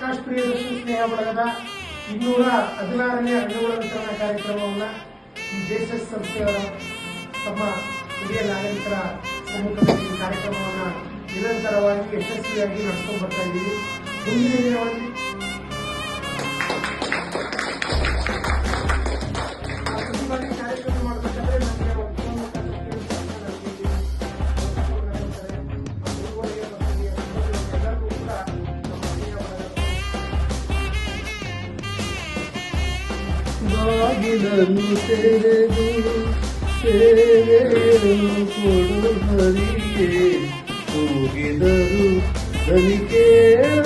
ಪ್ರಕಾಶ್ ಪ್ರಿಯದರ್ಶನ ಸ್ನೇಹ ಬಳಗದ 216ನೇ ಹಣ್ಣುಗಳ ವಿತರಣಾ ಕಾರ್ಯಕ್ರಮವನ್ನು ಈ ಜೆಎಸ್ಎಸ್ ಸಂಸ್ಥೆಯವರು ತಮ್ಮ ಹಿರಿಯ ನಾಗರಿಕರ ಸಮ್ಮುಖದಲ್ಲಿ ಈ ಕಾರ್ಯಕ್ರಮವನ್ನು ನಿರಂತರವಾಗಿ ಯಶಸ್ವಿಯಾಗಿ ನಡೆಸಿಕೊಂಡು ಬರ್ತಾ ಇದ್ದೀವಿ. ಮುಂದಿನ ದಿನಗಳಲ್ಲಿ ಕಾರ್ಯಕ್ರಮ ಮಾಡಬೇಕಾದ್ರೆ ನಮಗೆ ಎಲ್ಲರಿಗೂ ಕೂಡ ನಮ್ಮ ಬಾಗಿಲನ್ನು ತೆರೆದು ಸೇವೆಯನ್ನು ಕೊಡು ಹರಿಗೆ ಕೂಗಿದರು ದನಿ ಕೇಳ